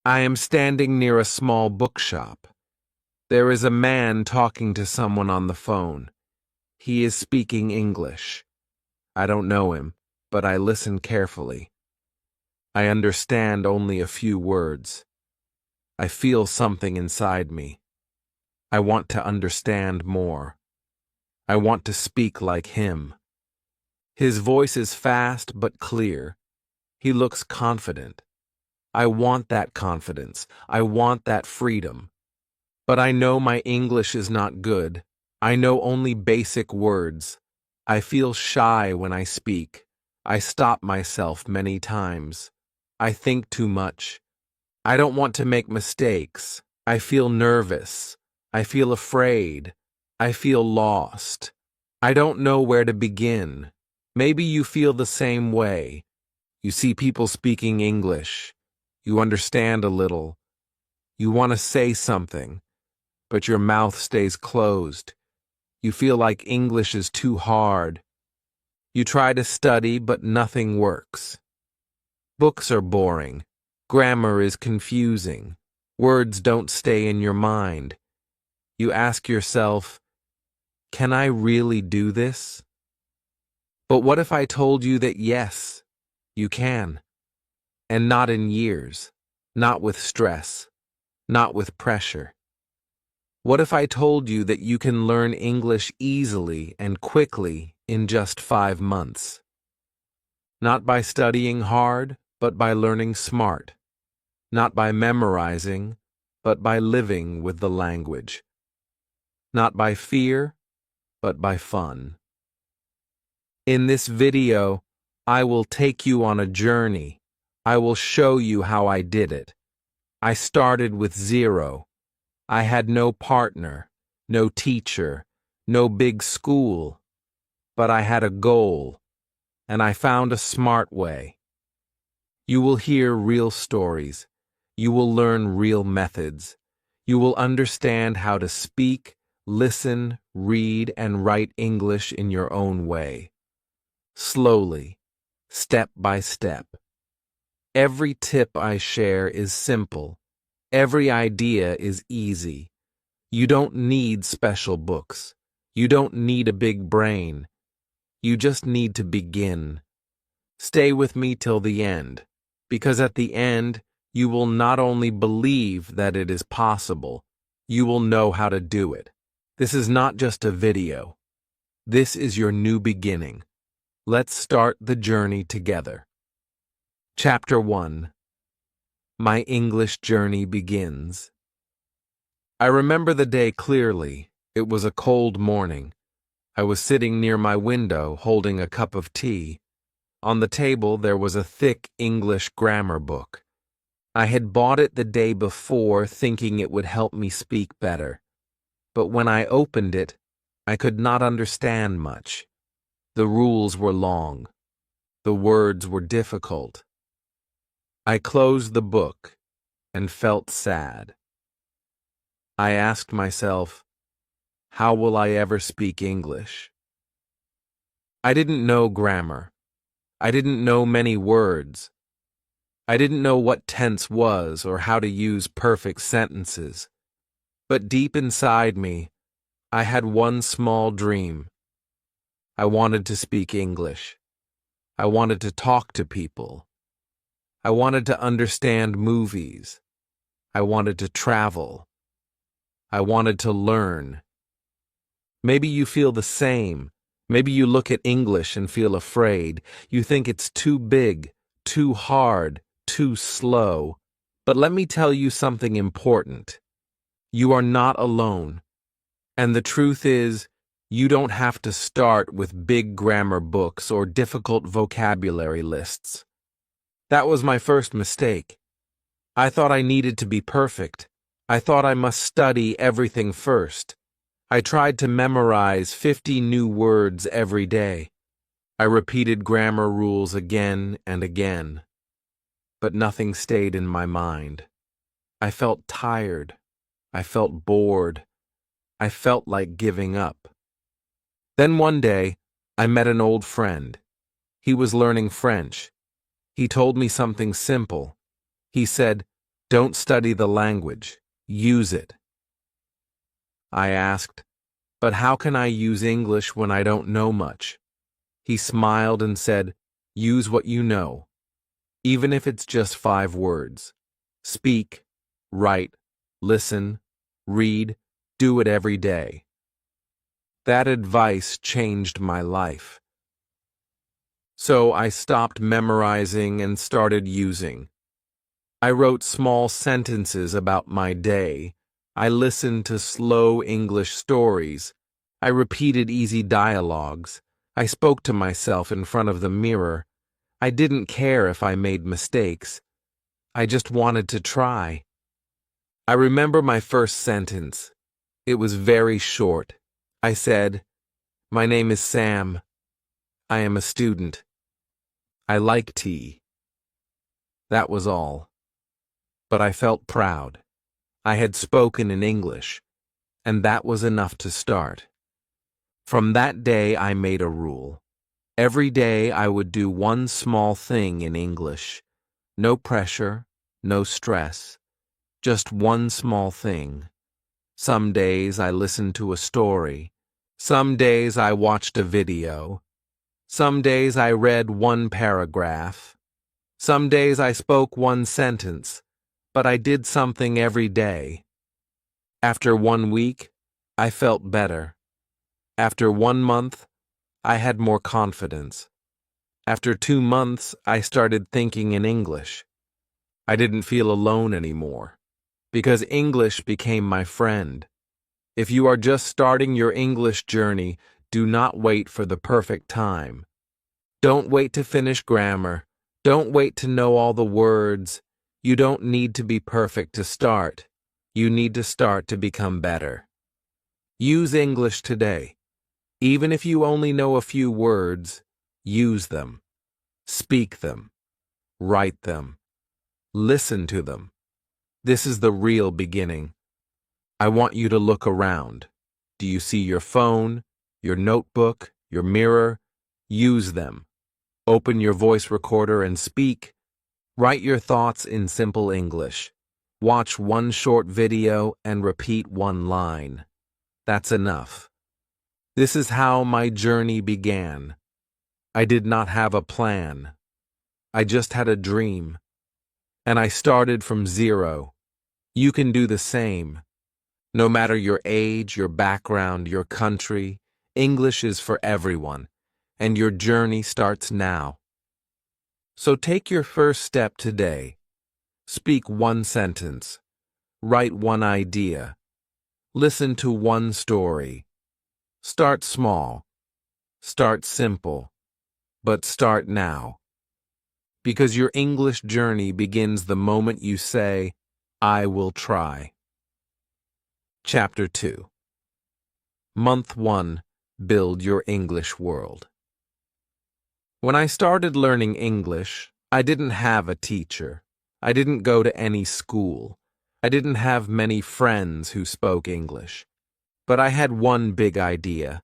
I am standing near a small bookshop. There is a man talking to someone on the phone. He is speaking English. I don't know him, but I listen carefully. I understand only a few words. I feel something inside me. I want to understand more. I want to speak like him. His voice is fast but clear. He looks confident. I want that confidence. I want that freedom. But I know my English is not good. I know only basic words. I feel shy when I speak. I stop myself many times. I think too much. I don't want to make mistakes. I feel nervous. I feel afraid. I feel lost. I don't know where to begin. Maybe you feel the same way. You see people speaking English. You understand a little. You want to say something, but your mouth stays closed. You feel like English is too hard. You try to study, but nothing works. Books are boring. Grammar is confusing. Words don't stay in your mind. You ask yourself, can I really do this? But what if I told you that yes, you can? And not in years, not with stress, not with pressure. What if I told you that you can learn English easily and quickly in just 5 months? Not by studying hard, but by learning smart. Not by memorizing, but by living with the language. Not by fear, but by fun. In this video, I will take you on a journey. I will show you how I did it. I started with 0. I had no partner, no teacher, no big school, but I had a goal, and I found a smart way. You will hear real stories. You will learn real methods. You will understand how to speak, listen, read, and write English in your own way. Slowly, step by step. Every tip I share is simple. Every idea is easy. You don't need special books. You don't need a big brain. You just need to begin. Stay with me till the end, because at the end, you will not only believe that it is possible, you will know how to do it. This is not just a video. This is your new beginning. Let's start the journey together. Chapter 1. My English journey begins. I remember the day clearly. It was a cold morning. I was sitting near my window holding a cup of tea. On the table there was a thick English grammar book. I had bought it the day before thinking it would help me speak better. But when I opened it, I could not understand much. The rules were long. The words were difficult. I closed the book and felt sad. I asked myself, how will I ever speak English? I didn't know grammar. I didn't know many words. I didn't know what tense was or how to use perfect sentences. But deep inside me, I had one small dream. I wanted to speak English. I wanted to talk to people. I wanted to understand movies. I wanted to travel. I wanted to learn. Maybe you feel the same. Maybe you look at English and feel afraid. You think it's too big, too hard, too slow. But let me tell you something important. You are not alone. And the truth is, you don't have to start with big grammar books or difficult vocabulary lists. That was my first mistake. I thought I needed to be perfect. I thought I must study everything first. I tried to memorize 50 new words every day. I repeated grammar rules again and again. But nothing stayed in my mind. I felt tired. I felt bored. I felt like giving up. Then one day, I met an old friend. He was learning French. He told me something simple. He said, Don't study the language. Use it. I asked, but how can I use English when I don't know much? He smiled and said, use what you know, even if it's just 5 words. Speak, write, listen, read, do it every day. That advice changed my life. So I stopped memorizing and started using. I wrote small sentences about my day. I listened to slow English stories. I repeated easy dialogues. I spoke to myself in front of the mirror. I didn't care if I made mistakes. I just wanted to try. I remember my first sentence. It was very short. I said, "My name is Sam. I am a student. I like tea." That was all. But I felt proud. I had spoken in English, and that was enough to start. From that day, I made a rule. Every day I would do one small thing in English. No pressure, no stress, just one small thing. Some days I listened to a story. Some days I watched a video. Some days I read one paragraph. Some days I spoke one sentence, but I did something every day. After 1 week, I felt better. After 1 month, I had more confidence. After 2 months, I started thinking in English. I didn't feel alone anymore, because English became my friend. If you are just starting your English journey, do not wait for the perfect time. Don't wait to finish grammar. Don't wait to know all the words. You don't need to be perfect to start. You need to start to become better. Use English today. Even if you only know a few words, use them. Speak them. Write them. Listen to them. This is the real beginning. I want you to look around. Do you see your phone, your notebook, your mirror? Use them. Open your voice recorder and speak. Write your thoughts in simple English. Watch one short video and repeat one line. That's enough. This is how my journey began. I did not have a plan. I just had a dream. And I started from zero. You can do the same. No matter your age, your background, your country, English is for everyone, and your journey starts now. So take your first step today. Speak one sentence. Write one idea. Listen to one story. Start small. Start simple. But start now. Because your English journey begins the moment you say, I will try. Chapter 2. Month 1. Build your English world. When I started learning English, I didn't have a teacher. I didn't go to any school. I didn't have many friends who spoke English. But I had one big idea.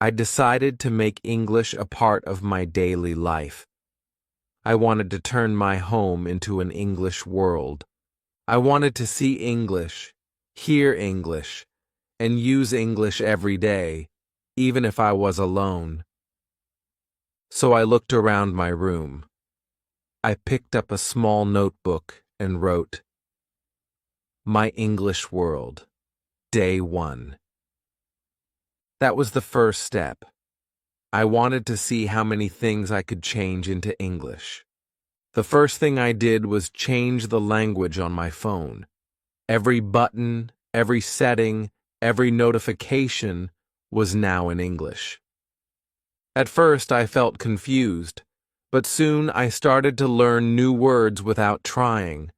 I decided to make English a part of my daily life. I wanted to turn my home into an English world. I wanted to see English, hear English, and use English every day, even if I was alone. So I looked around my room. I picked up a small notebook and wrote, My English World, Day 1. That was the first step. I wanted to see how many things I could change into English. The first thing I did was change the language on my phone. Every button, every setting, every notification was now in English. At first I felt confused, but soon I started to learn new words without trying.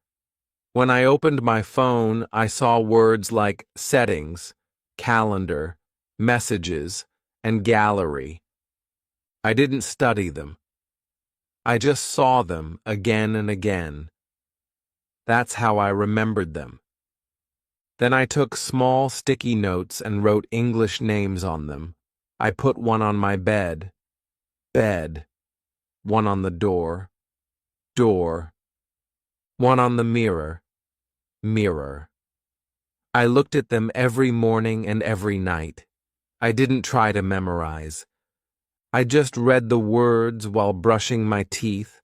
When I opened my phone, I saw words like settings, calendar, messages, and gallery. I didn't study them. I just saw them again and again. That's how I remembered them. Then I took small sticky notes and wrote English names on them. I put one on my bed, bed, one on the door, door, one on the mirror, mirror. I looked at them every morning and every night. I didn't try to memorize. I just read the words while brushing my teeth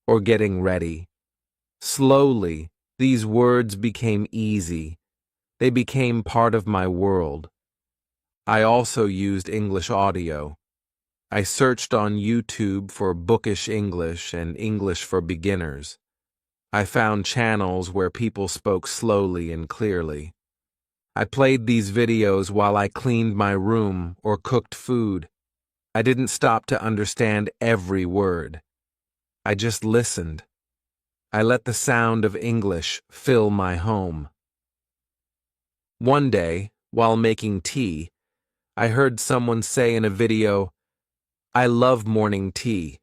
or getting ready. Slowly, these words became easy. They became part of my world. I also used English audio. I searched on YouTube for bookish English and English for beginners. I found channels where people spoke slowly and clearly. I played these videos while I cleaned my room or cooked food. I didn't stop to understand every word. I just listened. I let the sound of English fill my home. One day, while making tea, I heard someone say in a video, "I love morning tea."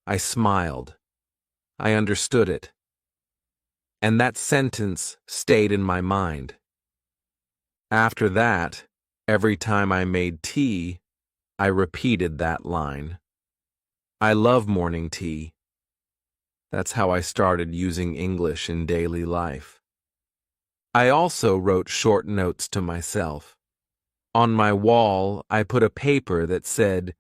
I smiled. I understood it. And that sentence stayed in my mind. After that, every time I made tea, I repeated that line. I love morning tea. That's how I started using English in daily life. I also wrote short notes to myself. On my wall, I put a paper that said,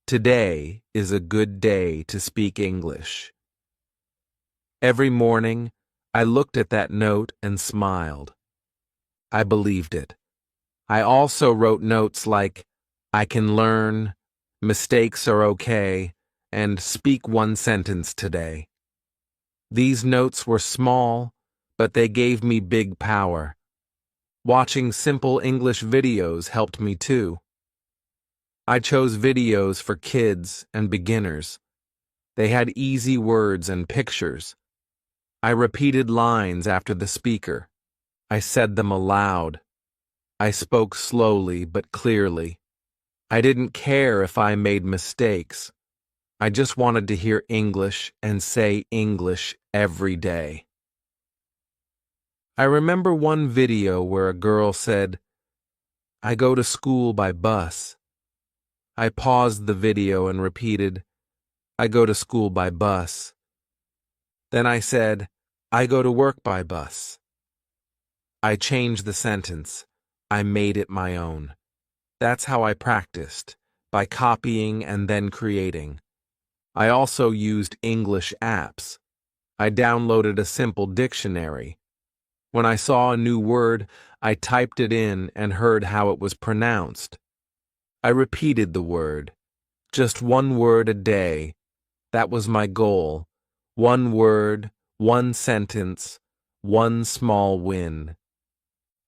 "Today is a good day to speak English." Every morning, I looked at that note and smiled. I believed it. I also wrote notes like, "I can learn," "Mistakes are okay," and "Speak one sentence today." These notes were small, but they gave me big power. Watching simple English videos helped me too. I chose videos for kids and beginners. They had easy words and pictures. I repeated lines after the speaker. I said them aloud. I spoke slowly but clearly. I didn't care if I made mistakes. I just wanted to hear English and say English every day. I remember one video where a girl said, "I go to school by bus." I paused the video and repeated, "I go to school by bus." Then I said, "I go to work by bus." I changed the sentence. I made it my own. That's how I practiced, by copying and then creating. I also used English apps. I downloaded a simple dictionary. When I saw a new word, I typed it in and heard how it was pronounced. I repeated the word. Just one word a day. That was my goal. One word, one sentence, one small win.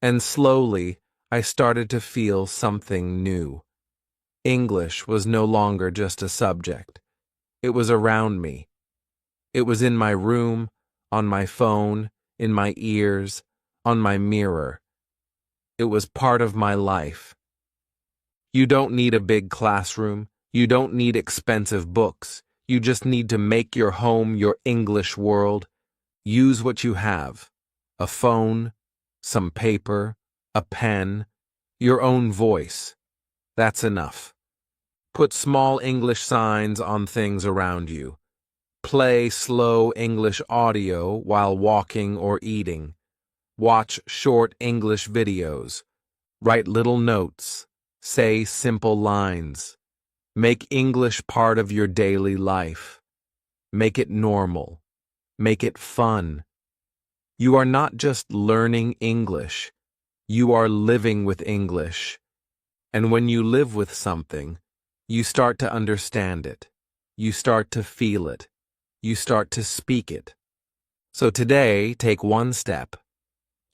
And slowly, I started to feel something new. English was no longer just a subject. It was around me. It was in my room, on my phone, in my ears, on my mirror. It was part of my life. You don't need a big classroom. You don't need expensive books. You just need to make your home your English world. Use what you have. A phone, some paper, a pen, your own voice. That's enough. Put small English signs on things around you. Play slow English audio while walking or eating. Watch short English videos. Write little notes. Say simple lines. Make English part of your daily life. Make it normal. Make it fun. You are not just learning English. You are living with English. And when you live with something, you start to understand it. You start to feel it. You start to speak it. So today, take one step.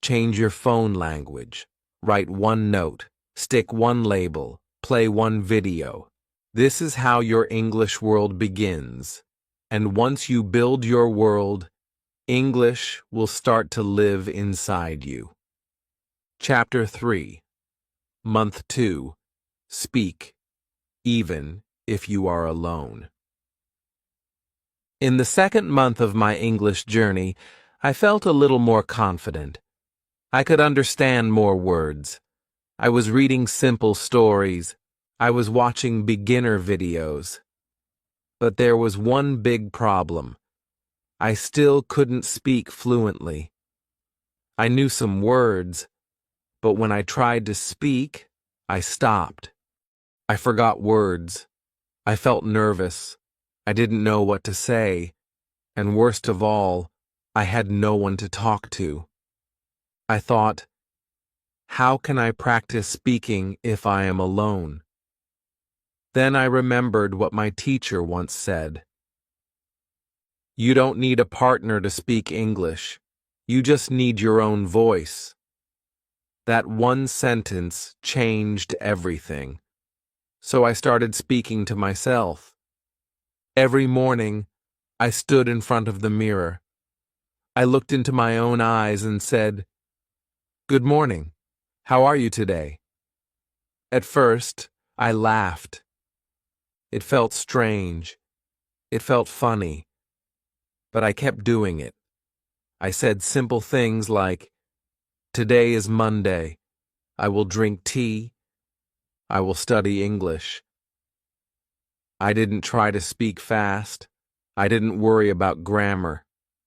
Change your phone language. Write one note. Stick one label. Play one video. This is how your English world begins. And once you build your world, English will start to live inside you. Chapter 3. Month 2. Speak, even if you are alone. In the second month of my English journey, I felt a little more confident. I could understand more words. I was reading simple stories. I was watching beginner videos. But there was one big problem. I still couldn't speak fluently. I knew some words, but when I tried to speak, I stopped. I forgot words. I felt nervous. I didn't know what to say. And worst of all, I had no one to talk to. I thought, how can I practice speaking if I am alone? Then I remembered what my teacher once said. You don't need a partner to speak English. You just need your own voice. That one sentence changed everything. So I started speaking to myself. Every morning, I stood in front of the mirror. I looked into my own eyes and said, "Good morning. How are you today?" At first, I laughed. It felt strange. It felt funny. But I kept doing it. I said simple things like, "Today is Monday. I will drink tea. I will study English." I didn't try to speak fast. I didn't worry about grammar.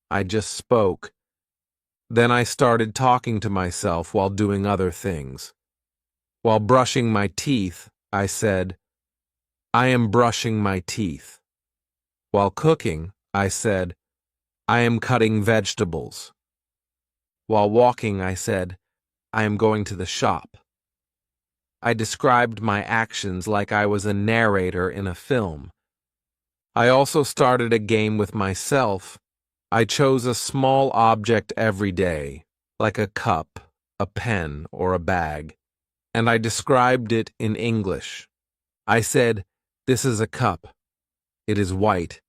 I just spoke. Then I started talking to myself while doing other things. While brushing my teeth, I said, "I am brushing my teeth." While cooking, I said, "I am cutting vegetables." While walking, I said, "I am going to the shop." I described my actions like I was a narrator in a film. I also started a game with myself. I chose a small object every day, like a cup, a pen, or a bag, and I described it in English. I said, "This is a cup. It is white.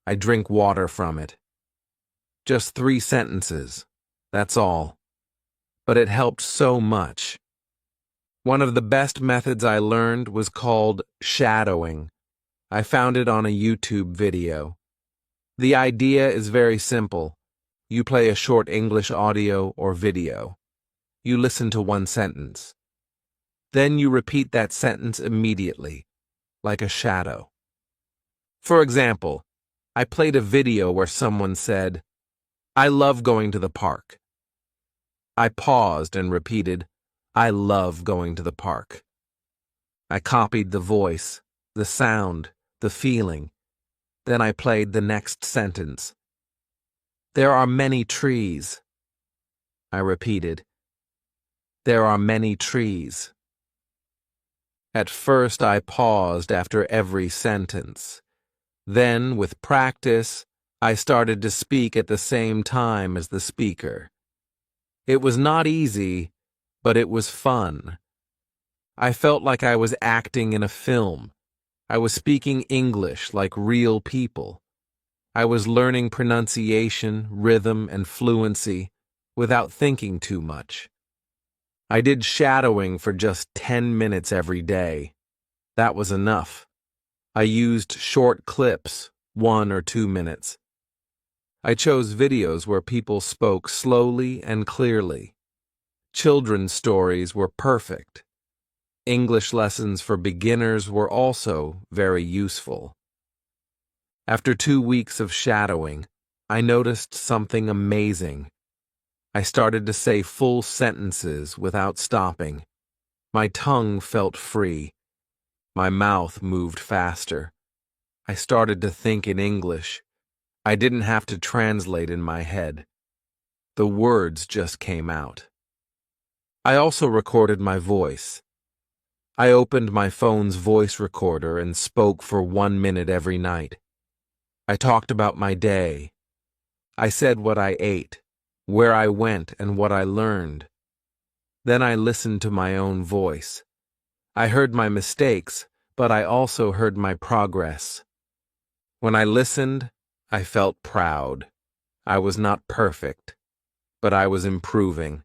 I drink water from it." Just 3 sentences. That's all. But it helped so much. One of the best methods I learned was called shadowing. I found it on a YouTube video. The idea is very simple. You play a short English audio or video. You listen to one sentence. Then you repeat that sentence immediately, like a shadow. For example, I played a video where someone said, "I love going to the park." I paused and repeated, "I love going to the park." I copied the voice, the sound, the feeling. Then I played the next sentence. "There are many trees." I repeated, "There are many trees." At first I paused after every sentence. Then, with practice, I started to speak at the same time as the speaker. It was not easy, but it was fun. I felt like I was acting in a film. I was speaking English like real people. I was learning pronunciation, rhythm, and fluency without thinking too much. I did shadowing for just 10 minutes every day. That was enough. I used short clips, 1 or 2 minutes. I chose videos where people spoke slowly and clearly. Children's stories were perfect. English lessons for beginners were also very useful. After 2 weeks of shadowing, I noticed something amazing. I started to say full sentences without stopping. My tongue felt free. My mouth moved faster. I started to think in English. I didn't have to translate in my head. The words just came out. I also recorded my voice. I opened my phone's voice recorder and spoke for 1 minute every night. I talked about my day. I said what I ate, where I went, and what I learned. Then I listened to my own voice. I heard my mistakes, but I also heard my progress. When I listened, I felt proud. I was not perfect, but I was improving,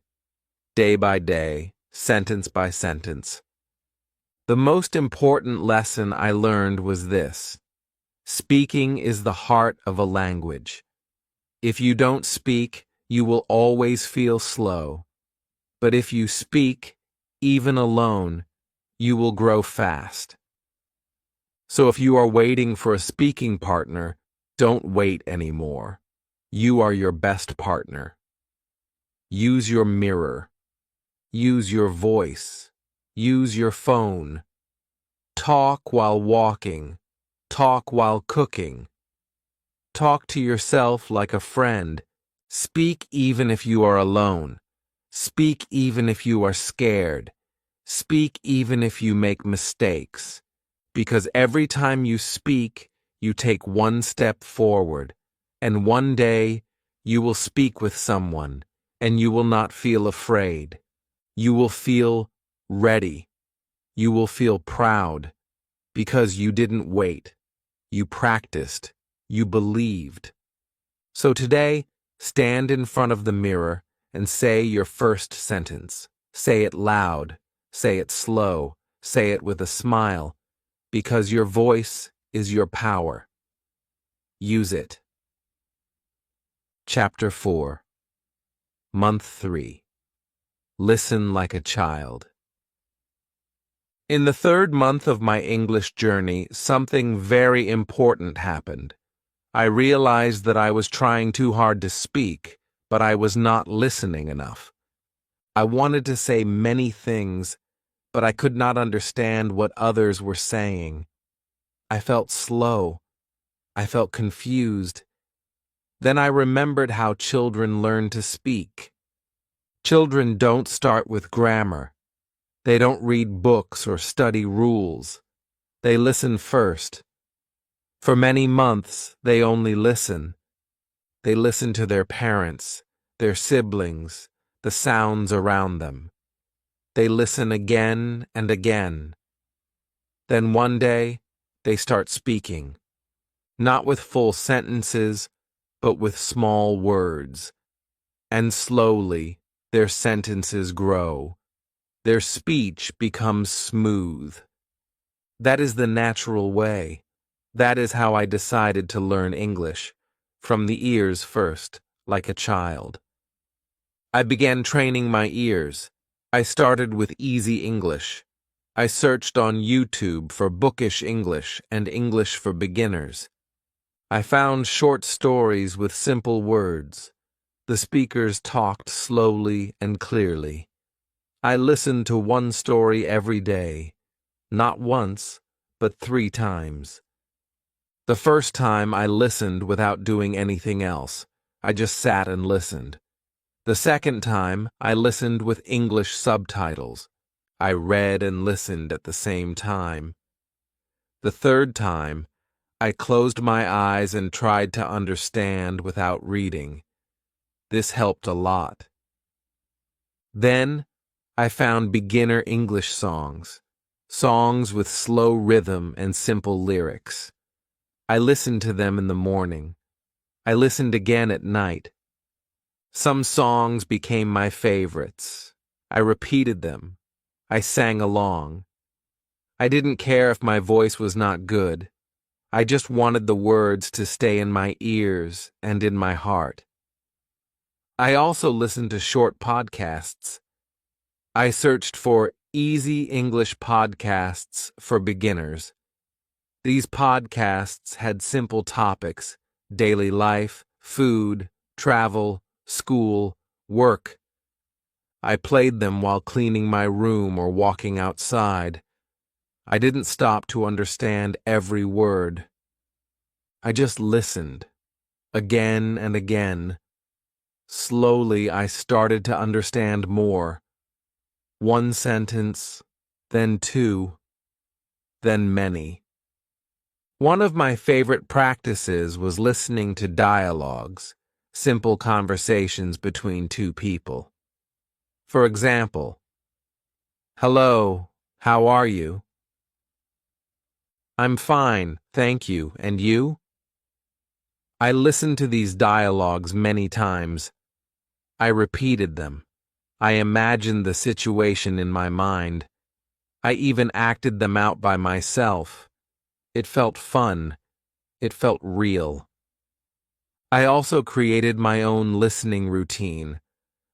day by day, sentence by sentence. The most important lesson I learned was this: speaking is the heart of a language. If you don't speak, you will always feel slow. But if you speak, even alone, you will grow fast. So if you are waiting for a speaking partner, don't wait anymore. You are your best partner. Use your mirror. Use your voice. Use your phone. Talk while walking. Talk while cooking. Talk to yourself like a friend. Speak even if you are alone. Speak even if you are scared. Speak even if you make mistakes. Because every time you speak, you take one step forward. And one day, you will speak with someone, and you will not feel afraid. You will feel ready. You will feel proud. Because you didn't wait. You practiced. You believed. So today, stand in front of the mirror and say your first sentence. Say it loud. Say it slow. Say it with a smile. Because your voice is your power. Use it. Chapter 4. Month 3. Listen like a child. In the third month of my English journey, something very important happened. I realized that I was trying too hard to speak, but I was not listening enough. I wanted to say many things, but I could not understand what others were saying. I felt slow. I felt confused. Then I remembered how children learn to speak. Children don't start with grammar. They don't read books or study rules. They listen first. For many months, they only listen. They listen to their parents, their siblings, the sounds around them. They listen again and again. Then one day, they start speaking. Not with full sentences, but with small words. And slowly, their sentences grow. Their speech becomes smooth. That is the natural way. That is how I decided to learn English, from the ears first, like a child. I began training my ears. I started with easy English. I searched on YouTube for bookish English and English for beginners. I found short stories with simple words. The speakers talked slowly and clearly. I listened to one story every day, not once, but 3 times. The first time I listened without doing anything else. I just sat and listened. The second time I listened with English subtitles. I read and listened at the same time. The third time, I closed my eyes and tried to understand without reading. This helped a lot. Then, I found beginner English songs with slow rhythm and simple lyrics. I listened to them in the morning. I listened again at night. Some songs became my favorites. I repeated them. I sang along. I didn't care if my voice was not good. I just wanted the words to stay in my ears and in my heart. I also listened to short podcasts. I searched for easy English podcasts for beginners. These podcasts had simple topics: daily life, food, travel, school, work. I played them while cleaning my room or walking outside. I didn't stop to understand every word. I just listened, again and again. Slowly, I started to understand more. One sentence, then 2, then many. One of my favorite practices was listening to dialogues, simple conversations between 2 people. For example, "Hello, how are you?" "I'm fine, thank you, and you?" I listened to these dialogues many times. I repeated them. I imagined the situation in my mind. I even acted them out by myself. It felt fun. It felt real. I also created my own listening routine.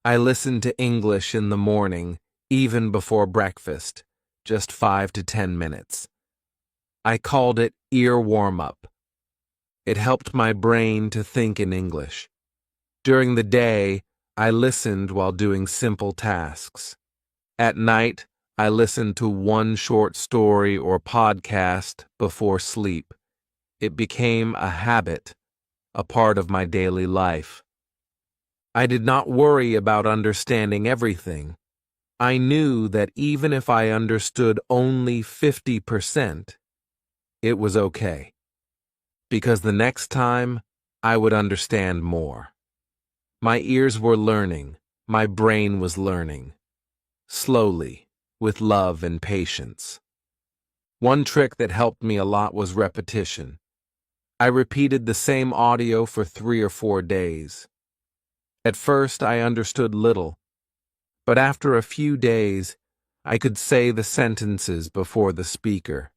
I listened to English in the morning, even before breakfast, just 5 to 10 minutes. I called it ear warm-up. It helped my brain to think in English. During the day, I listened while doing simple tasks. At night, I listened to one short story or podcast before sleep. It became a habit, a part of my daily life. I did not worry about understanding everything. I knew that even if I understood only 50%, it was okay. Because the next time, I would understand more. My ears were learning, my brain was learning. Slowly, with love and patience. One trick that helped me a lot was repetition. I repeated the same audio for 3 or 4 days. At first, I understood little, but after a few days, I could say the sentences before the speaker.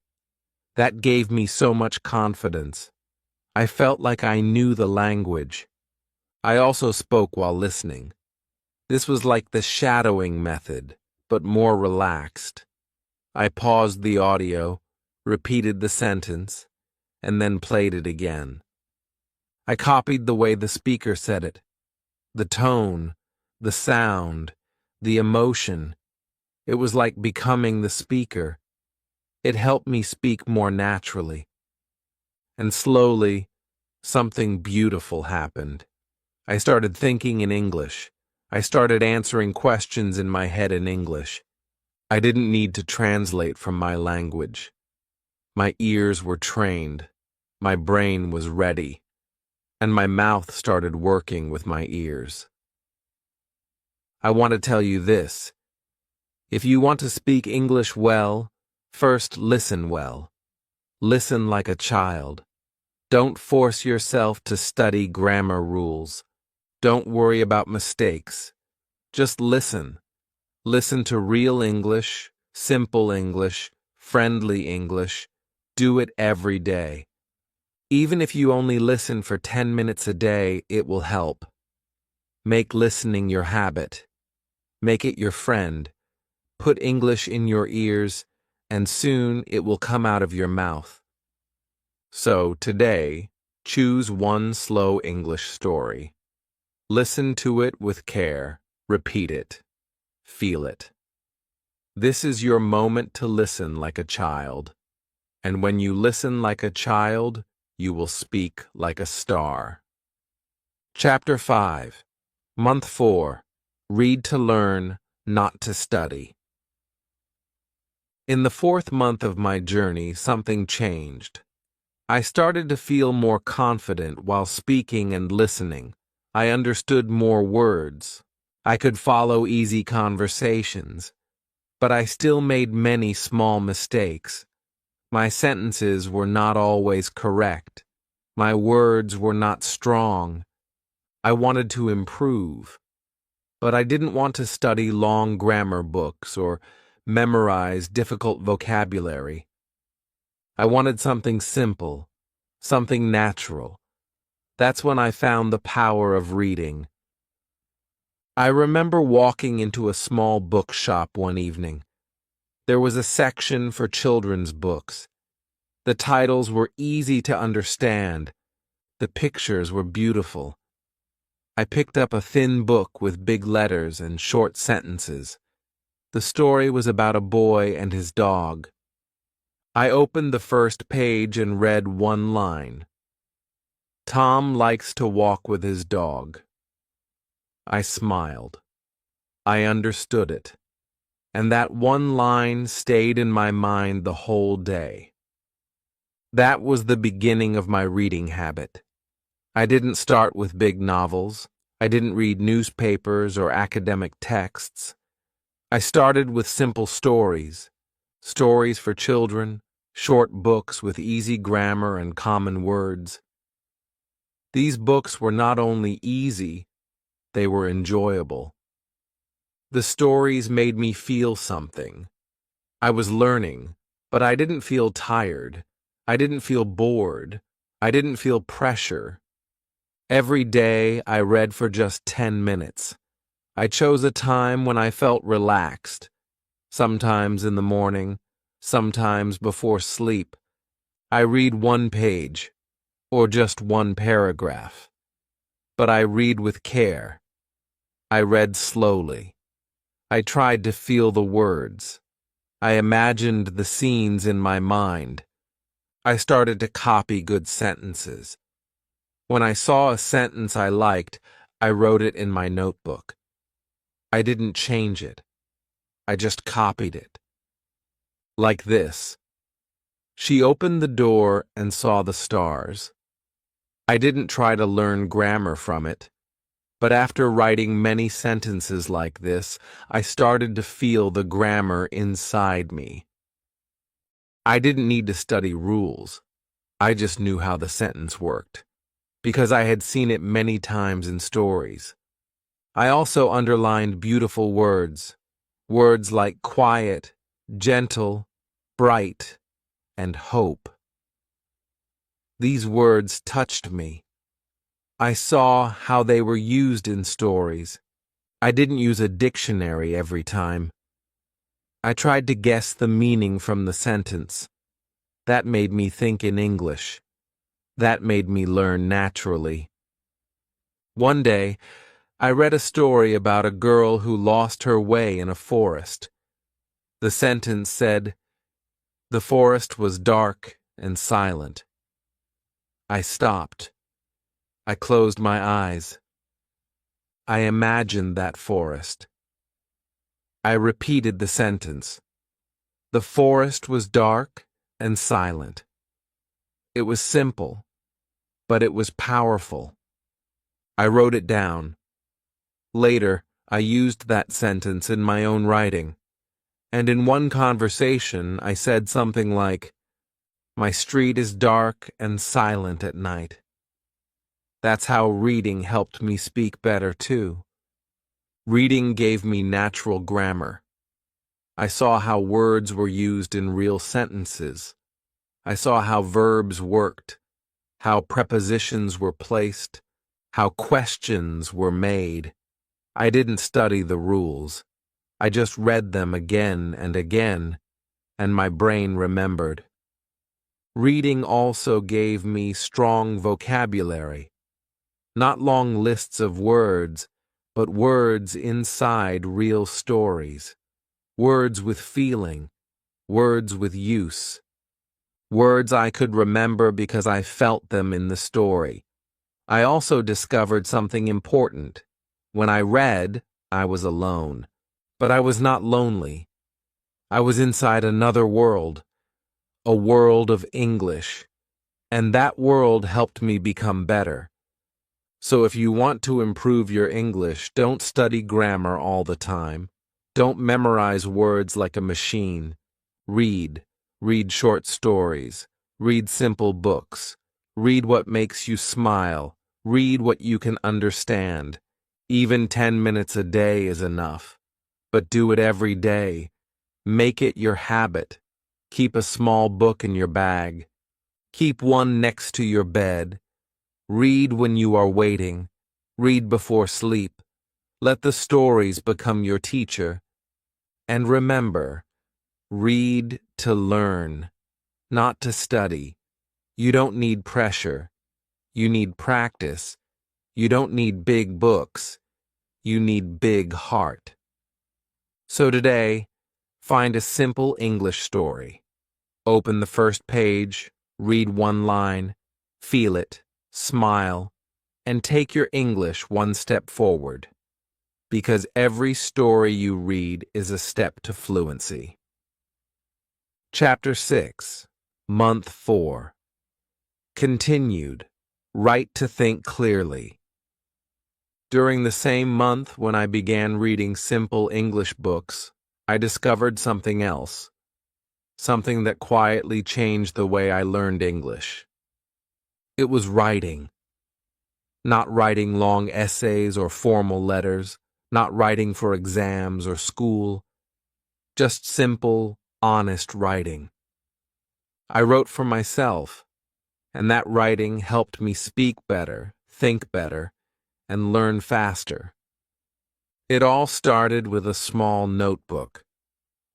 That gave me so much confidence. I felt like I knew the language. I also spoke while listening. This was like the shadowing method, but more relaxed. I paused the audio, repeated the sentence, and then played it again. I copied the way the speaker said it. The tone, the sound, the emotion. It was like becoming the speaker. It helped me speak more naturally. And slowly, something beautiful happened. I started thinking in English. I started answering questions in my head in English. I didn't need to translate from my language. My ears were trained. My brain was ready. And my mouth started working with my ears. I want to tell you this. If you want to speak English well, first listen well. Listen like a child. Don't force yourself to study grammar rules. Don't worry about mistakes. Just listen. Listen to real English, simple English, friendly English. Do it every day. Even if you only listen for 10 minutes a day, it will help. Make listening your habit. Make it your friend. Put English in your ears, and soon it will come out of your mouth. So, today, choose one slow English story. Listen to it with care. Repeat it. Feel it. This is your moment to listen like a child. And when you listen like a child, you will speak like a star. Chapter 5. Month 4. Read to learn, not to study. In the 4th month of my journey, something changed. I started to feel more confident while speaking and listening. I understood more words. I could follow easy conversations. But I still made many small mistakes. My sentences were not always correct. My words were not strong. I wanted to improve. But I didn't want to study long grammar books or memorize difficult vocabulary. I wanted something simple, something natural. That's when I found the power of reading. I remember walking into a small bookshop one evening. There was a section for children's books. The titles were easy to understand. The pictures were beautiful. I picked up a thin book with big letters and short sentences. The story was about a boy and his dog. I opened the first page and read one line. Tom likes to walk with his dog. I smiled. I understood it. And that one line stayed in my mind the whole day. That was the beginning of my reading habit. I didn't start with big novels. I didn't read newspapers or academic texts. I started with simple stories, stories for children, short books with easy grammar and common words. These books were not only easy, they were enjoyable. The stories made me feel something. I was learning, but I didn't feel tired. I didn't feel bored. I didn't feel pressure. Every day I read for just 10 minutes. I chose a time when I felt relaxed, sometimes in the morning, sometimes before sleep. I read one page, or just one paragraph. But I read with care. I read slowly. I tried to feel the words. I imagined the scenes in my mind. I started to copy good sentences. When I saw a sentence I liked, I wrote it in my notebook. I didn't change it. I just copied it. Like this. She opened the door and saw the stars. I didn't try to learn grammar from it, but after writing many sentences like this, I started to feel the grammar inside me. I didn't need to study rules. I just knew how the sentence worked, because I had seen it many times in stories. I also underlined beautiful words, words like quiet, gentle, bright, and hope. These words touched me. I saw how they were used in stories. I didn't use a dictionary every time. I tried to guess the meaning from the sentence. That made me think in English. That made me learn naturally. One day, I read a story about a girl who lost her way in a forest. The sentence said, "The forest was dark and silent." I stopped. I closed my eyes. I imagined that forest. I repeated the sentence. The forest was dark and silent. It was simple, but it was powerful. I wrote it down. Later, I used that sentence in my own writing, and in one conversation I said something like, "My street is dark and silent at night." That's how reading helped me speak better, too. Reading gave me natural grammar. I saw how words were used in real sentences. I saw how verbs worked, how prepositions were placed, how questions were made. I didn't study the rules. I just read them again and again, and my brain remembered. Reading also gave me strong vocabulary. Not long lists of words, but words inside real stories. Words with feeling, words with use. Words I could remember because I felt them in the story. I also discovered something important. When I read, I was alone. But I was not lonely. I was inside another world, a world of English. And that world helped me become better. So if you want to improve your English, don't study grammar all the time. Don't memorize words like a machine. Read. Read short stories. Read simple books. Read what makes you smile. Read what you can understand. Even 10 minutes a day is enough. But do it every day. Make it your habit. Keep a small book in your bag. Keep one next to your bed. Read when you are waiting. Read before sleep. Let the stories become your teacher. And remember, read to learn, not to study. You don't need pressure. You need practice. You don't need big books. You need big heart. So today, find a simple English story. Open the first page, read one line, feel it, smile, and take your English one step forward. Because every story you read is a step to fluency. Chapter 6, Month 4. Continued. Write to think clearly. During the same month when I began reading simple English books, I discovered something else. Something that quietly changed the way I learned English. It was writing. Not writing long essays or formal letters, not writing for exams or school, just simple, honest writing. I wrote for myself, and that writing helped me speak better, think better, and learn faster. It all started with a small notebook.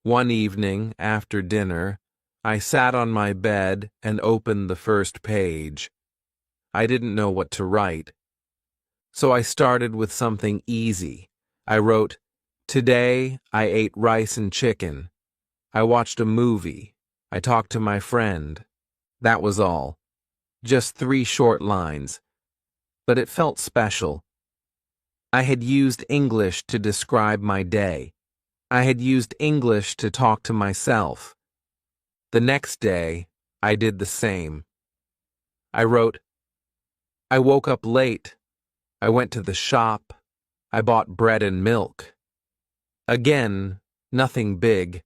One evening, after dinner, I sat on my bed and opened the first page. I didn't know what to write. So I started with something easy, I wrote, "Today I ate rice and chicken. I watched a movie. I talked to my friend." That was all. Just 3 short lines. But it felt special. I had used English to describe my day. I had used English to talk to myself. The next day, I did the same. I wrote, "I woke up late. I went to the shop. I bought bread and milk." Again, nothing big,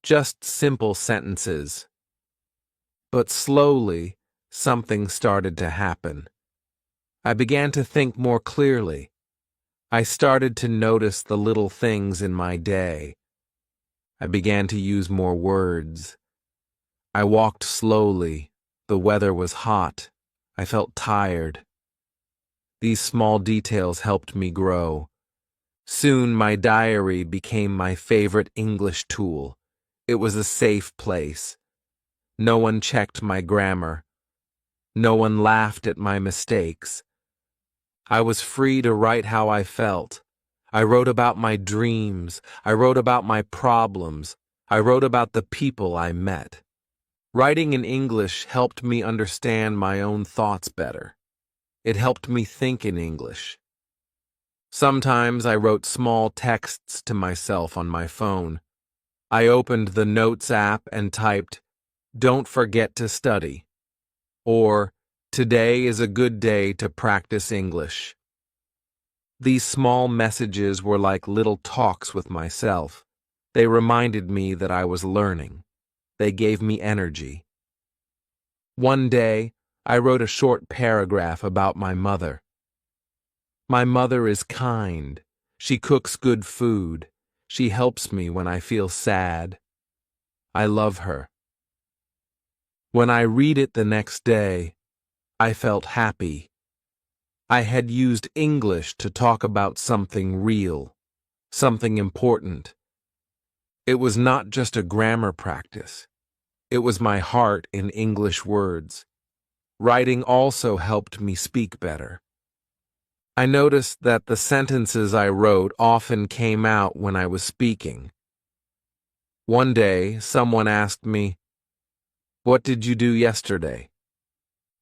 just simple sentences. But slowly, something started to happen. I began to think more clearly. I started to notice the little things in my day. I began to use more words. I walked slowly. The weather was hot. I felt tired. These small details helped me grow. Soon my diary became my favorite English tool. It was a safe place. No one checked my grammar. No one laughed at my mistakes. I was free to write how I felt. I wrote about my dreams. I wrote about my problems. I wrote about the people I met. Writing in English helped me understand my own thoughts better. It helped me think in English. Sometimes I wrote small texts to myself on my phone. I opened the Notes app and typed, "Don't forget to study," or "Today is a good day to practice English." These small messages were like little talks with myself. They reminded me that I was learning. They gave me energy. One day, I wrote a short paragraph about my mother. "My mother is kind. She cooks good food. She helps me when I feel sad. I love her." When I read it the next day, I felt happy. I had used English to talk about something real, something important. It was not just a grammar practice. It was my heart in English words. Writing also helped me speak better. I noticed that the sentences I wrote often came out when I was speaking. One day, someone asked me, "What did you do yesterday?"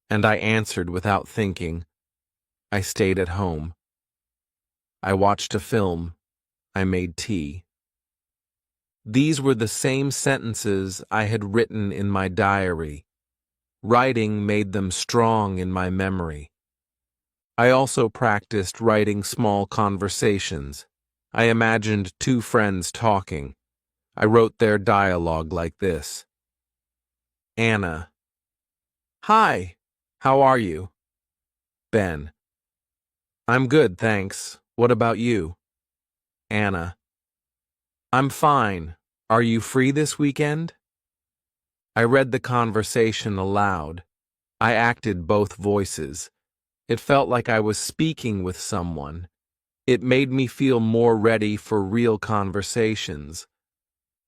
And I answered without thinking, "I stayed at home. I watched a film. I made tea." These were the same sentences I had written in my diary. Writing made them strong in my memory. I also practiced writing small conversations. I imagined 2 friends talking. I wrote their dialogue like this. Anna: "Hi, how are you?" Ben: "I'm good, thanks. What about you?" Anna: "I'm fine. Are you free this weekend?" I read the conversation aloud. I acted both voices. It felt like I was speaking with someone. It made me feel more ready for real conversations.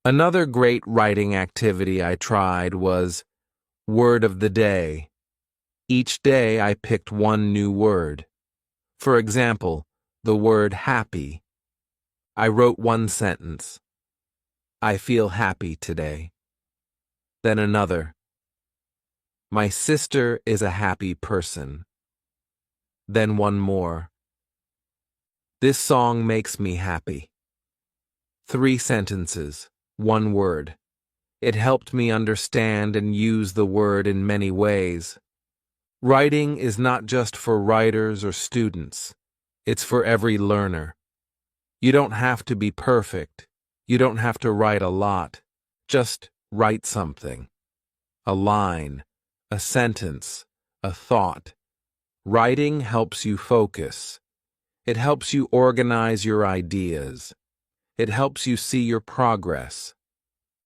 Another great writing activity I tried was Word of the Day. Each day I picked one new word. For example, the word happy. I wrote one sentence. "I feel happy today." Then another. "My sister is a happy person." Then one more. "This song makes me happy." 3 sentences, one word. It helped me understand and use the word in many ways. Writing is not just for writers or students. It's for every learner. You don't have to be perfect. You don't have to write a lot. Just write something. A line, a sentence, a thought. Writing helps you focus. It helps you organize your ideas. It helps you see your progress.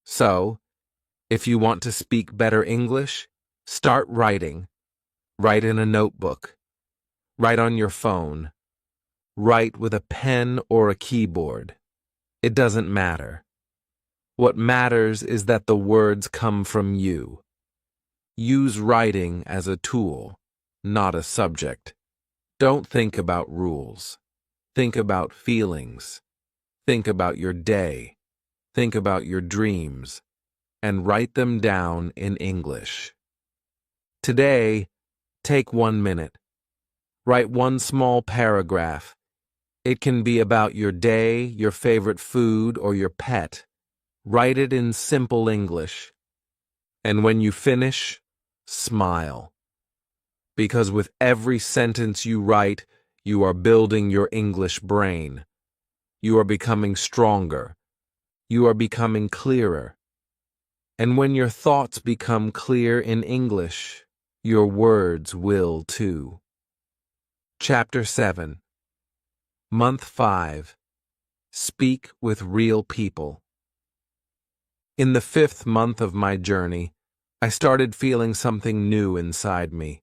So, if you want to speak better English, start writing. Write in a notebook. Write on your phone. Write with a pen or a keyboard. It doesn't matter. What matters is that the words come from you. Use writing as a tool, not a subject. Don't think about rules. Think about feelings. Think about your day. Think about your dreams. And write them down in English. Today, take 1 minute. Write one small paragraph. It can be about your day, your favorite food, or your pet. Write it in simple English. And when you finish, smile. Because with every sentence you write, you are building your English brain. You are becoming stronger. You are becoming clearer. And when your thoughts become clear in English, your words will too. Chapter 7. Month 5. Speak with real people. In the 5th month of my journey, I started feeling something new inside me.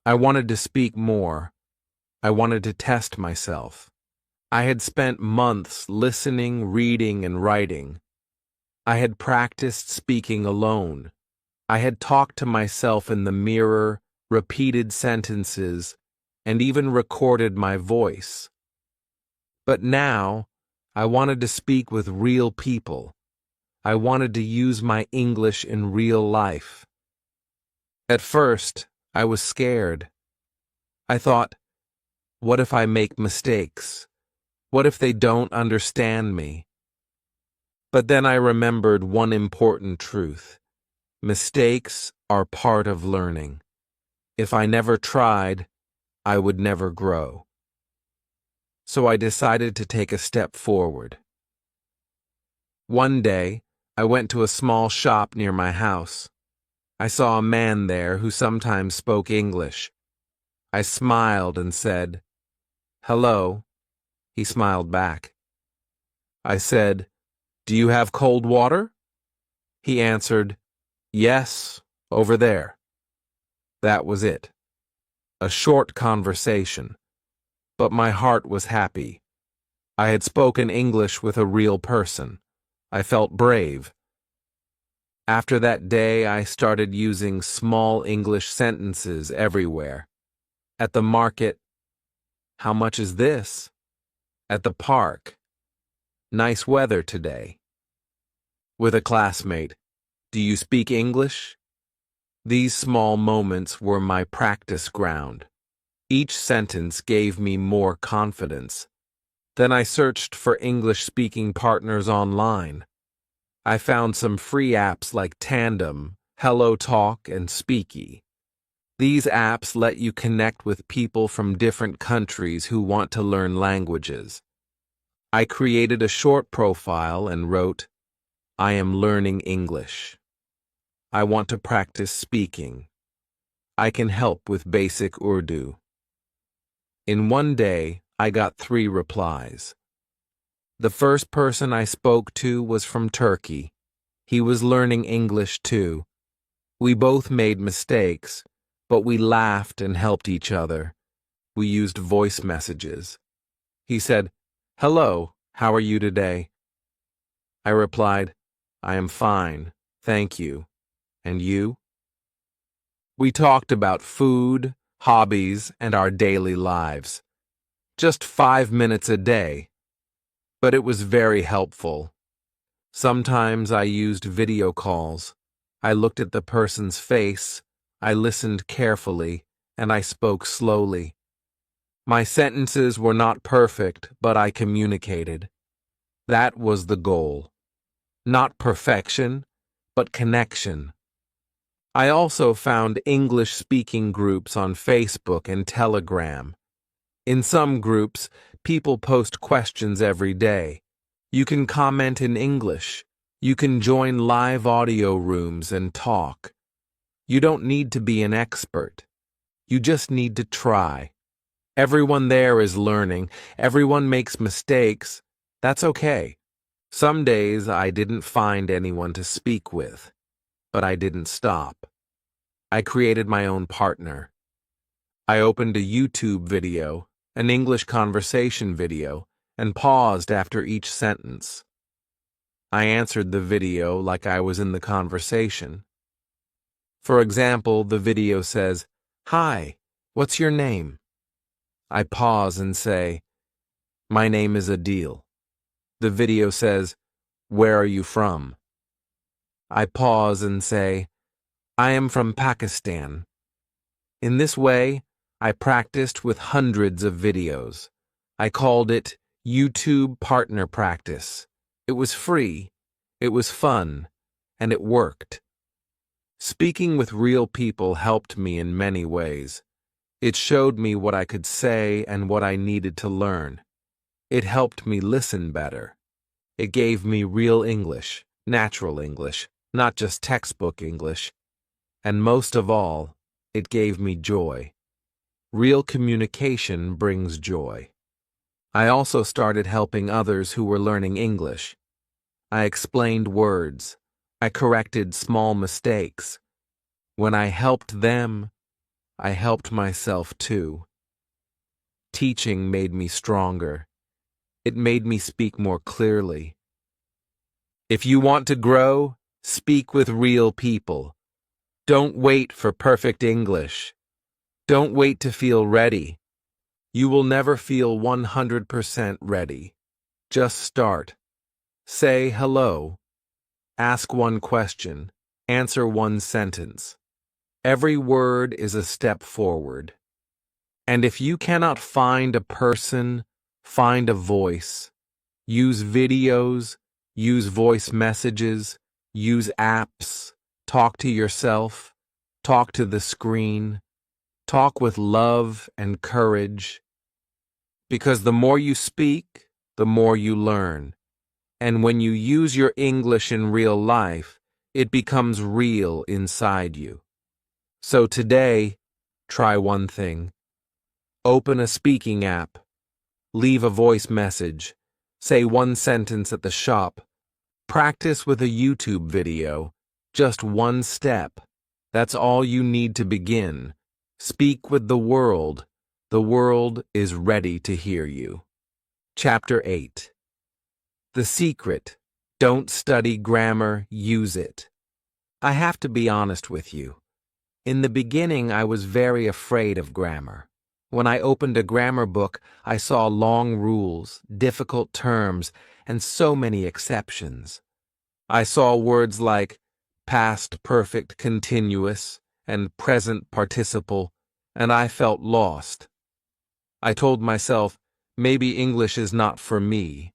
I wanted to speak more. I wanted to test myself. I had spent months listening, reading, and writing. I had practiced speaking alone. I had talked to myself in the mirror, repeated sentences, and even recorded my voice. But now, I wanted to speak with real people. I wanted to use my English in real life. At first, I was scared. I thought, what if I make mistakes? What if they don't understand me? But then I remembered one important truth. Mistakes are part of learning. If I never tried, I would never grow. So I decided to take a step forward. One day, I went to a small shop near my house. I saw a man there who sometimes spoke English. I smiled and said, "Hello." He smiled back. I said, "Do you have cold water?" He answered, "Yes, over there." That was it. A short conversation, but my heart was happy. I had spoken English with a real person. I felt brave. After that day, I started using small English sentences everywhere. At the market, "How much is this?" At the park, "Nice weather today." With a classmate, "Do you speak English?" These small moments were my practice ground. Each sentence gave me more confidence. Then I searched for English-speaking partners online. I found some free apps like Tandem, Hello Talk, and Speaky. These apps let you connect with people from different countries who want to learn languages. I created a short profile and wrote, "I am learning English. I want to practice speaking. I can help with basic Urdu." In one day, I got 3 replies. The first person I spoke to was from Turkey. He was learning English too. We both made mistakes, but we laughed and helped each other. We used voice messages. He said, "Hello, how are you today?" I replied, "I am fine, thank you. And you?" We talked about food, hobbies, and our daily lives. Just 5 minutes a day. But it was very helpful. Sometimes I used video calls. I looked at the person's face, I listened carefully, and I spoke slowly. My sentences were not perfect, but I communicated. That was the goal. Not perfection, but connection. I also found English-speaking groups on Facebook and Telegram. In some groups, people post questions every day. You can comment in English. You can join live audio rooms and talk. You don't need to be an expert. You just need to try. Everyone there is learning. Everyone makes mistakes. That's okay. Some days I didn't find anyone to speak with, but I didn't stop. I created my own partner. I opened a YouTube video, an English conversation video, and paused after each sentence. I answered the video like I was in the conversation. For example, the video says, "Hi, what's your name?" I pause and say, My name is Adil. The video says, "Where are you from?" I pause and say, "I am from Pakistan." In this way, I practiced with hundreds of videos. I called it YouTube Partner Practice. It was free, it was fun, and it worked. Speaking with real people helped me in many ways. It showed me what I could say and what I needed to learn. It helped me listen better. It gave me real English, natural English, not just textbook English. And most of all, it gave me joy. Real communication brings joy. I also started helping others who were learning English. I explained words. I corrected small mistakes. When I helped them, I helped myself too. Teaching made me stronger. It made me speak more clearly. If you want to grow, speak with real people. Don't wait for perfect English. Don't wait to feel ready. You will never feel 100% ready. Just start. Say hello. Ask one question. Answer one sentence. Every word is a step forward. And if you cannot find a person, find a voice. Use videos, use voice messages, use apps, talk to yourself, talk to the screen, talk with love and courage. Because the more you speak, the more you learn. And when you use your English in real life, it becomes real inside you. So today, try one thing. Open a speaking app. Leave a voice message. Say one sentence at the shop. Practice with a YouTube video. Just one step. That's all you need to begin. Speak with the world. The world is ready to hear you. Chapter 8. The secret. Don't study grammar, use it. I have to be honest with you. In the beginning, I was very afraid of grammar. When I opened a grammar book, I saw long rules, difficult terms, and so many exceptions. I saw words like past perfect continuous and present participle, and I felt lost. I told myself, maybe English is not for me.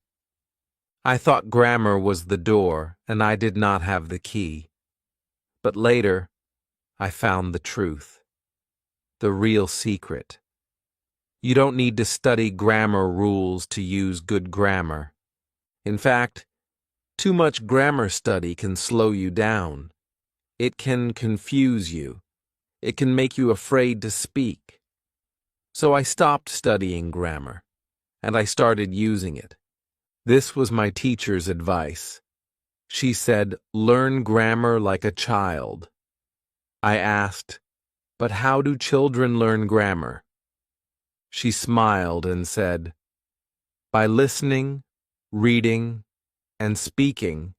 I thought grammar was the door, and I did not have the key. But later, I found the truth, the real secret. You don't need to study grammar rules to use good grammar. In fact, too much grammar study can slow you down. It can confuse you. It can make you afraid to speak. So I stopped studying grammar, and I started using it. This was my teacher's advice. She said, "Learn grammar like a child." I asked, "But how do children learn grammar?" She smiled and said, "By listening, reading, and speaking.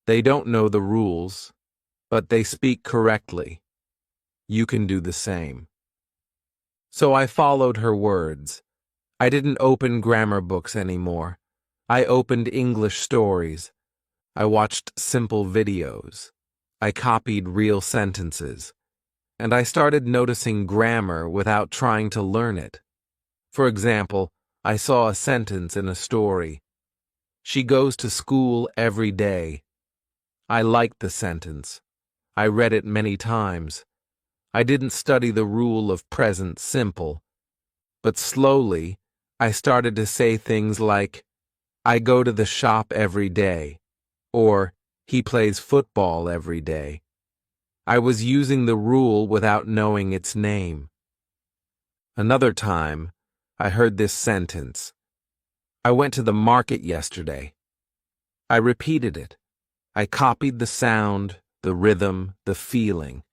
They don't know the rules, but they speak correctly. You can do the same." So I followed her words. I didn't open grammar books anymore. I opened English stories. I watched simple videos. I copied real sentences. And I started noticing grammar without trying to learn it. For example, I saw a sentence in a story. She goes to school every day. I liked the sentence. I read it many times. I didn't study the rule of present simple. But slowly, I started to say things like, "I go to the shop every day," or "He plays football every day." I was using the rule without knowing its name. Another time, I heard this sentence. "I went to the market yesterday." I repeated it. I copied the sound, the rhythm, the feeling.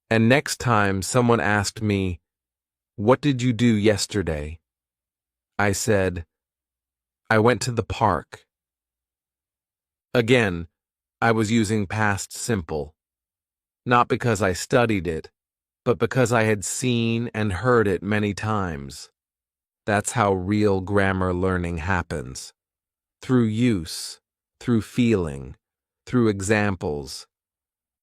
And next time someone asked me, "What did you do yesterday?" I said, "I went to the park." Again, I was using past simple. Not because I studied it, but because I had seen and heard it many times. That's how real grammar learning happens. Through use, through feeling, through examples.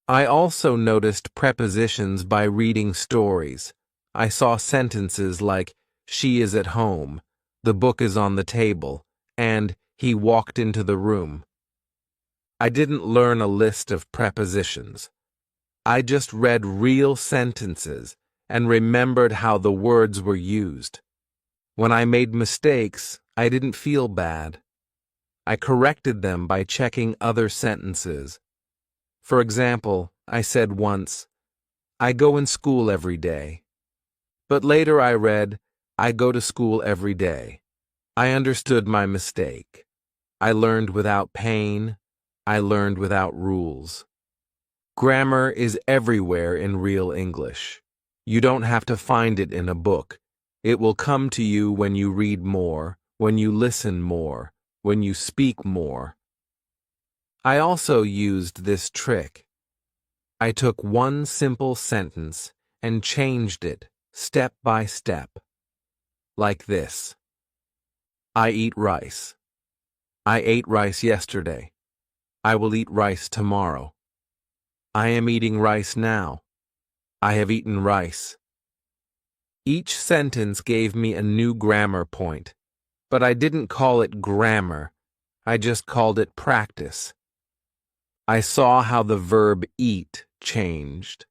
I also noticed prepositions by reading stories. I saw sentences like, "She is at home," "The book is on the table," and "He walked into the room." I didn't learn a list of prepositions. I just read real sentences and remembered how the words were used. When I made mistakes, I didn't feel bad. I corrected them by checking other sentences. For example, I said once, "I go in school every day." But later I read, "I go to school every day." I understood my mistake. I learned without pain. I learned without rules. Grammar is everywhere in real English. You don't have to find it in a book. It will come to you when you read more, when you listen more, when you speak more. I also used this trick. I took one simple sentence and changed it step by step. Like this. I eat rice. I ate rice yesterday. I will eat rice tomorrow. I am eating rice now. I have eaten rice. Each sentence gave me a new grammar point, but I didn't call it grammar. I just called it practice. I saw how the verb eat changed.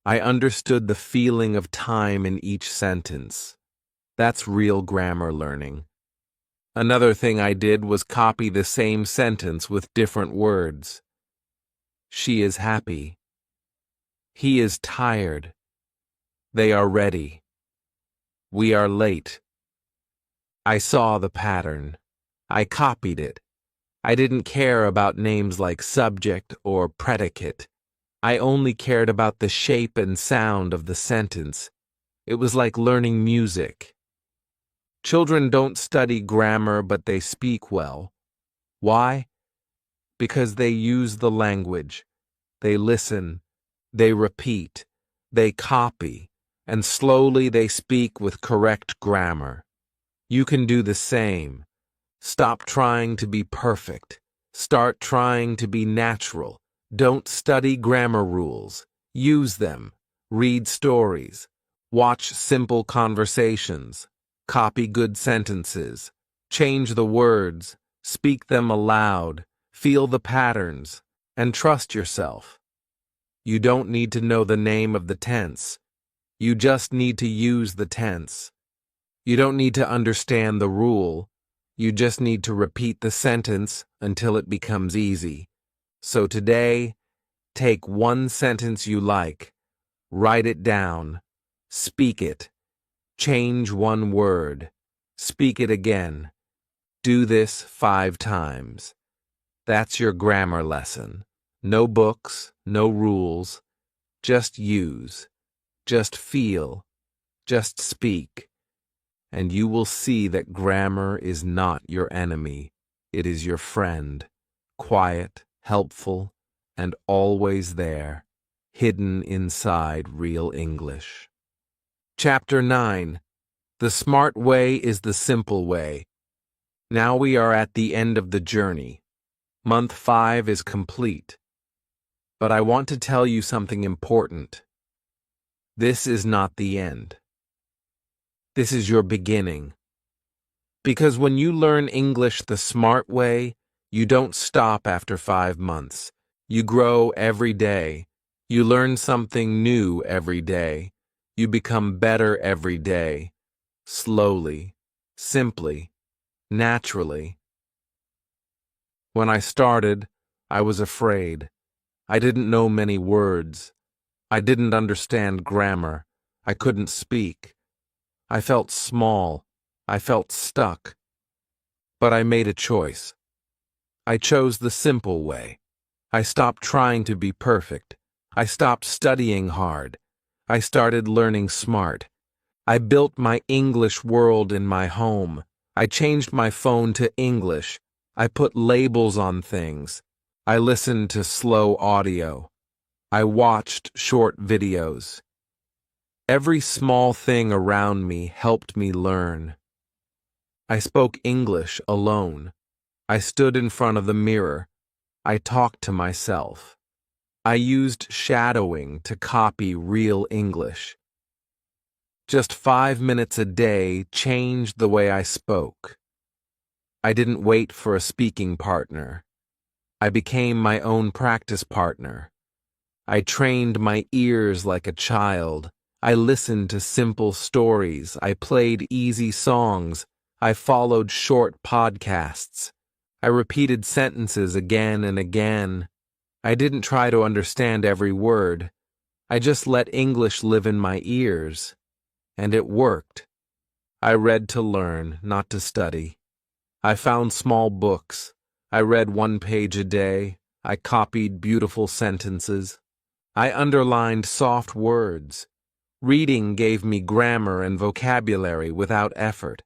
I understood the feeling of time in each sentence. That's real grammar learning. Another thing I did was copy the same sentence with different words. She is happy. He is tired. They are ready. We are late. I saw the pattern. I copied it. I didn't care about names like subject or predicate. I only cared about the shape and sound of the sentence. It was like learning music. Children don't study grammar, but they speak well. Why? Because they use the language. They listen. They repeat. They copy. And slowly they speak with correct grammar. You can do the same. Stop trying to be perfect. Start trying to be natural. Don't study grammar rules. Use them. Read stories. Watch simple conversations. Copy good sentences. Change the words. Speak them aloud. Feel the patterns. And trust yourself. You don't need to know the name of the tense. You just need to use the tense. You don't need to understand the rule. You just need to repeat the sentence until it becomes easy. So today, take one sentence you like, write it down, speak it, change one word, speak it again. Do this 5 times. That's your grammar lesson. No books, no rules. Just use. Just feel. Just speak. And you will see that grammar is not your enemy. It is your friend, quiet, helpful, and always there, hidden inside real English. Chapter 9. The smart way is the simple way. Now we are at the end of the journey. Month 5 is complete. But I want to tell you something important. This is not the end. This is your beginning. Because when you learn English the smart way, you don't stop after 5 months. You grow every day. You learn something new every day. You become better every day. Slowly, simply, naturally. When I started, I was afraid. I didn't know many words. I didn't understand grammar. I couldn't speak. I felt small. I felt stuck. But I made a choice. I chose the simple way. I stopped trying to be perfect. I stopped studying hard. I started learning smart. I built my English world in my home. I changed my phone to English. I put labels on things. I listened to slow audio. I watched short videos. Every small thing around me helped me learn. I spoke English alone. I stood in front of the mirror. I talked to myself. I used shadowing to copy real English. Just 5 minutes a day changed the way I spoke. I didn't wait for a speaking partner. I became my own practice partner. I trained my ears like a child. I listened to simple stories. I played easy songs. I followed short podcasts. I repeated sentences again and again. I didn't try to understand every word. I just let English live in my ears. And it worked. I read to learn, not to study. I found small books. I read 1 page a day. I copied beautiful sentences. I underlined soft words. Reading gave me grammar and vocabulary without effort.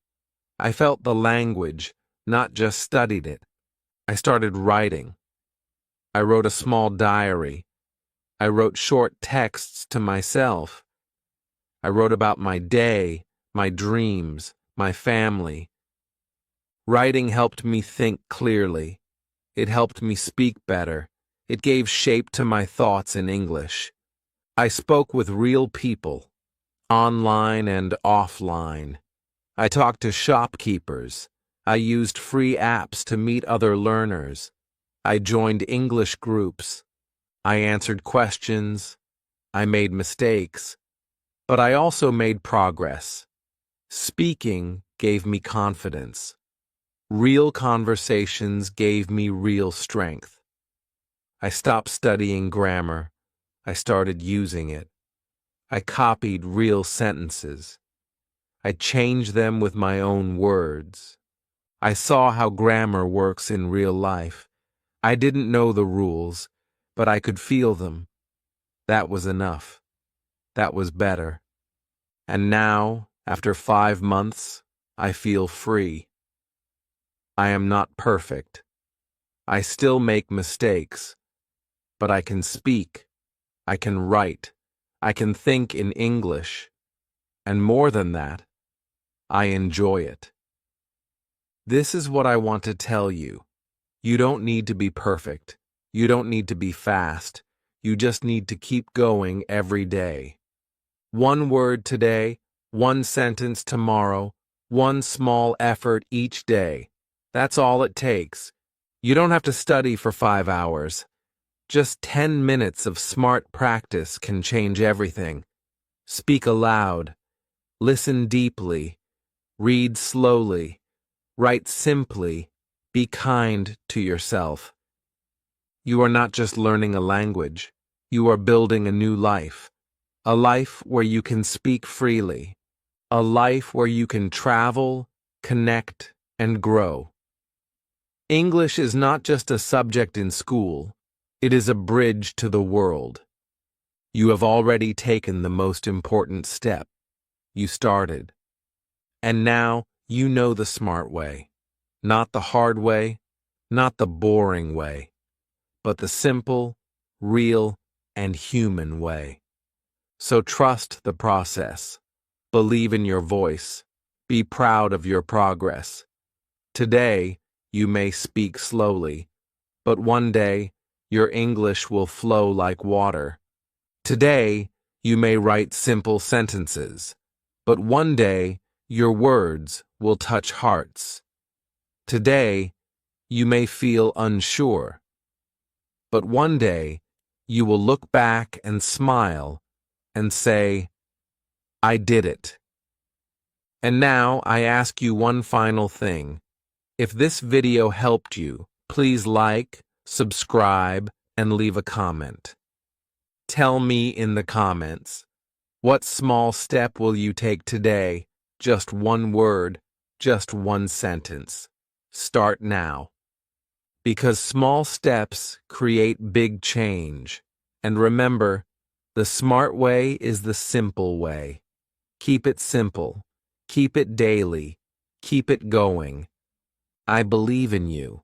I felt the language, not just studied it. I started writing. I wrote a small diary. I wrote short texts to myself. I wrote about my day, my dreams, my family. Writing helped me think clearly. It helped me speak better. It gave shape to my thoughts in English. I spoke with real people, online and offline. I talked to shopkeepers. I used free apps to meet other learners. I joined English groups. I answered questions. I made mistakes. But I also made progress. Speaking gave me confidence. Real conversations gave me real strength. I stopped studying grammar. I started using it. I copied real sentences. I changed them with my own words. I saw how grammar works in real life. I didn't know the rules, but I could feel them. That was enough. That was better. And now, after 5 months, I feel free. I am not perfect. I still make mistakes, but I can speak. I can write. I can think in English. And more than that, I enjoy it. This is what I want to tell you. You don't need to be perfect. You don't need to be fast. You just need to keep going every day. 1 word today, 1 sentence tomorrow, 1 small effort each day. That's all it takes. You don't have to study for 5 hours. Just 10 minutes of smart practice can change everything. Speak aloud. Listen deeply. Read slowly. Write simply. Be kind to yourself. You are not just learning a language. You are building a new life. A life where you can speak freely. A life where you can travel, connect, and grow. English is not just a subject in school. It is a bridge to the world. You have already taken the most important step. You started. And now you know the smart way. Not the hard way, not the boring way, but the simple, real, and human way. So trust the process. Believe in your voice. Be proud of your progress. Today, you may speak slowly, but one day, your English will flow like water. Today, you may write simple sentences, but one day, your words will touch hearts. Today, you may feel unsure, but one day, you will look back and smile and say, I did it. And now I ask you one final thing. If this video helped you, please like, subscribe, and leave a comment. Tell me in the comments, what small step will you take today? Just 1 word, just 1 sentence. Start now. Because small steps create big change. And remember, the smart way is the simple way. Keep it simple. Keep it daily. Keep it going. I believe in you.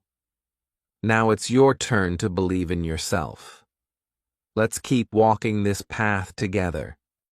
Now it's your turn to believe in yourself. Let's keep walking this path together.